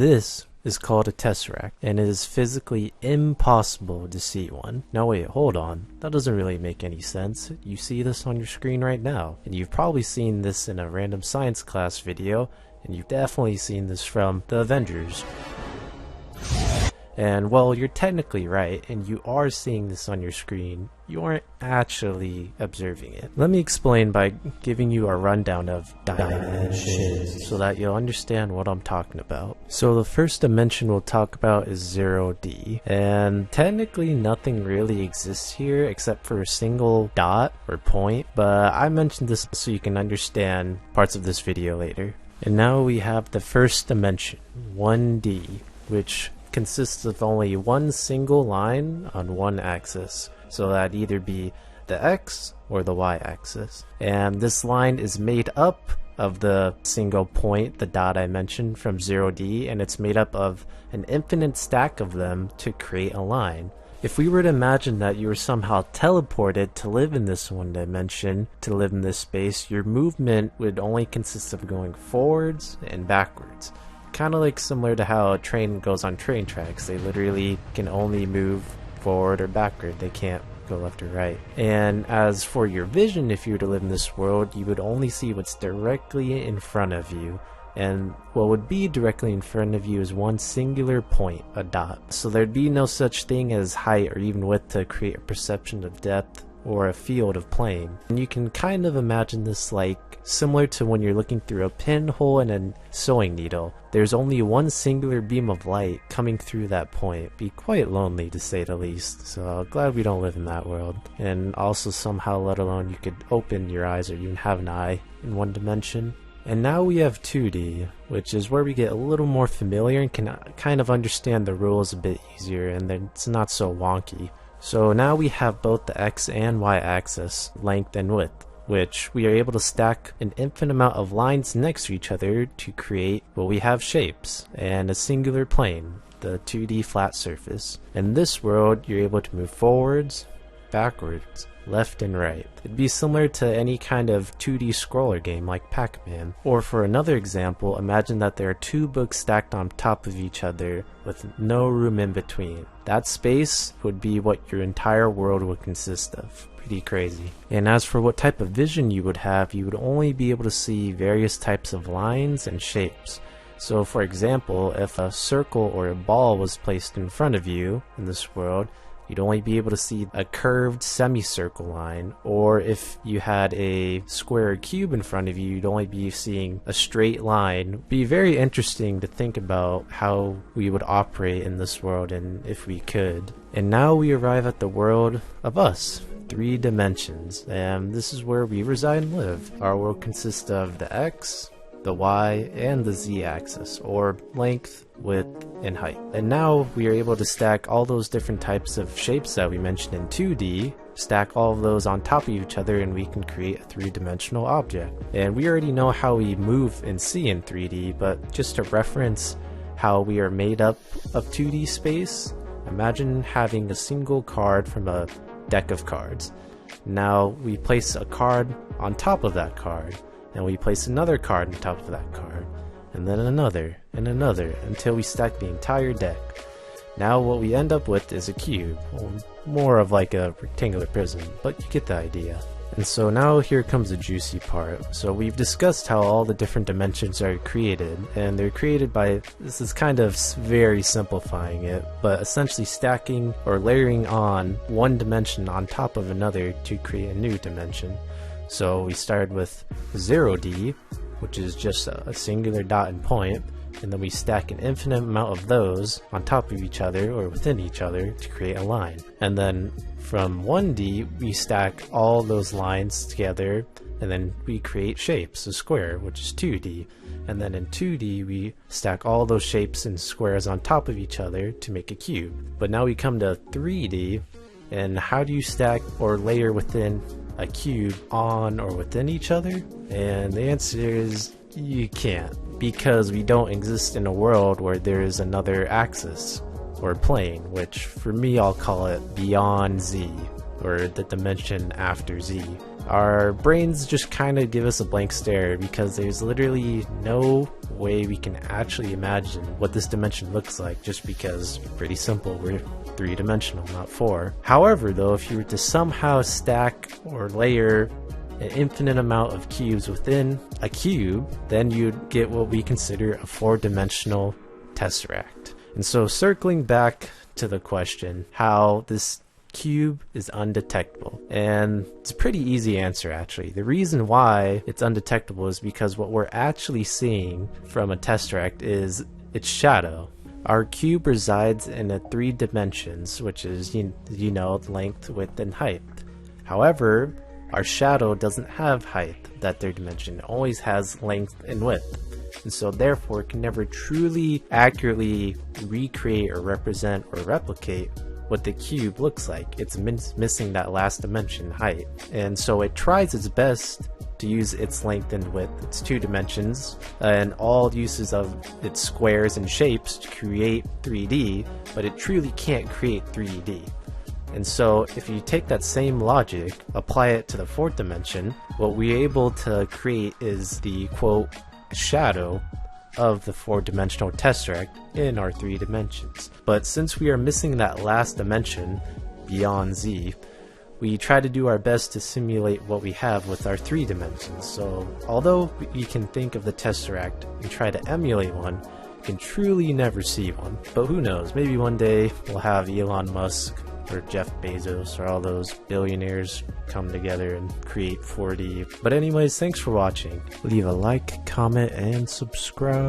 This is called a tesseract, and it is physically impossible to see one. Now wait, hold on. That doesn't really make any sense. You see this on your screen right now, and you've probably seen this in a random science class video, and you've definitely seen this from the Avengers. And well, you're technically right, and you are seeing this on your screen. You aren't actually observing it. Let me explain by giving you a rundown of dimensions so that you'll understand what I'm talking about. So the first dimension we'll talk about is 0D, and technically nothing really exists here except for a single dot or point, but I mentioned this so you can understand parts of this video later. And now we have the first dimension, 1D, which consists of only one single line on one axis, so that'd either be the x or the y axis. And this line is made up of the single point, the dot I mentioned from 0D, and it's made up of an infinite stack of them to create a line. If we were to imagine that you were somehow teleported to live in this one dimension, to live in this space, your movement would only consist of going forwards and backwards. Kind of like similar to how a train goes on train tracks. They literally can only move forward or backward. They can't go left or right. And as for your vision, if you were to live in this world, you would only see what's directly in front of you. And what would be directly in front of you is one singular point, a dot. So there'd be no such thing as height or even width to create a perception of depth or a field of plane. And you can kind of imagine this like similar to when you're looking through a pinhole and a sewing needle. There's only one singular beam of light coming through that point. It'd be quite lonely to say the least, so glad we don't live in that world. And also somehow, let alone you could open your eyes or even have an eye in one dimension. And now we have 2D, which is where we get a little more familiar and can kind of understand the rules a bit easier, and then it's not so wonky. So now we have both the x and y axis, length and width, which we are able to stack an infinite amount of lines next to each other to create, well, we have shapes and a singular plane, the 2D flat surface. In this world, you're able to move forwards, backwards, left and right. It'd be similar to any kind of 2D scroller game like Pac-Man. Or for another example, imagine that there are two books stacked on top of each other with no room in between. That space would be what your entire world would consist of. Pretty crazy. And as for what type of vision you would have, you would only be able to see various types of lines and shapes. So for example, if a circle or a ball was placed in front of you in this world, you'd only be able to see a curved semicircle line, or if you had a square or cube in front of you, you'd only be seeing a straight line. It'd be very interesting to think about how we would operate in this world and if we could. And now we arrive at the world of us, 3 dimensions, and this is where we reside and live. Our world consists of the x, the y, and the z axis, or length, width, and height. And now we are able to stack all those different types of shapes that we mentioned in 2D, stack all of those on top of each other, and we can create a 3-dimensional object. And we already know how we move and see in 3D, but just to reference how we are made up of 2D space, imagine having a single card from a deck of cards. Now we place a card on top of that card, and we place another card on top of that card, and then another, and another, until we stack the entire deck. Now what we end up with is a cube, or more of like a rectangular prism, but you get the idea. And so now here comes the juicy part. So we've discussed how all the different dimensions are created, and they're created by, this is kind of very simplifying it, but essentially stacking or layering on one dimension on top of another to create a new dimension. So we started with 0D, which is just a singular dot and point, and then we stack an infinite amount of those on top of each other or within each other to create a line. And then from 1D, we stack all those lines together, and then we create shapes, a square, which is 2D. And then in 2D, we stack all those shapes and squares on top of each other to make a cube. But now we come to 3D, and how do you stack or layer within a cube on or within each other? And the answer is you can't, because we don't exist in a world where there is another axis or plane, which for me I'll call it beyond Z, or the dimension after Z. our brains just kind of give us a blank stare because there's literally no way we can actually imagine what this dimension looks like, just because, pretty simple, we're three-dimensional, not four. However, though, if you were to somehow stack or layer an infinite amount of cubes within a cube, then you'd get what we consider a four-dimensional tesseract. And so circling back to the question, how this cube is undetectable, and it's a pretty easy answer actually. The reason why it's undetectable is because what we're actually seeing from a tesseract is its shadow. Our cube resides in a 3 dimensions, which is you know, length, width, and height. However, our shadow doesn't have height, that 3rd dimension. It always has length and width, and so therefore it can never truly accurately recreate or represent or replicate what the cube looks like. It's missing that last dimension, height, and so it tries its best to use its length and width, its 2 dimensions, and all uses of its squares and shapes to create 3D, but it truly can't create 3D. And so if you take that same logic, apply it to the 4th dimension, what we're able to create is the quote shadow of the 4-dimensional tesseract in our 3 dimensions. But since we are missing that last dimension beyond Z, we try to do our best to simulate what we have with our 3 dimensions. So although we can think of the tesseract and try to emulate one, we can truly never see one. But who knows, maybe one day we'll have Elon Musk or Jeff Bezos or all those billionaires come together and create 4D. But anyways, thanks for watching. Leave a like, comment, and subscribe.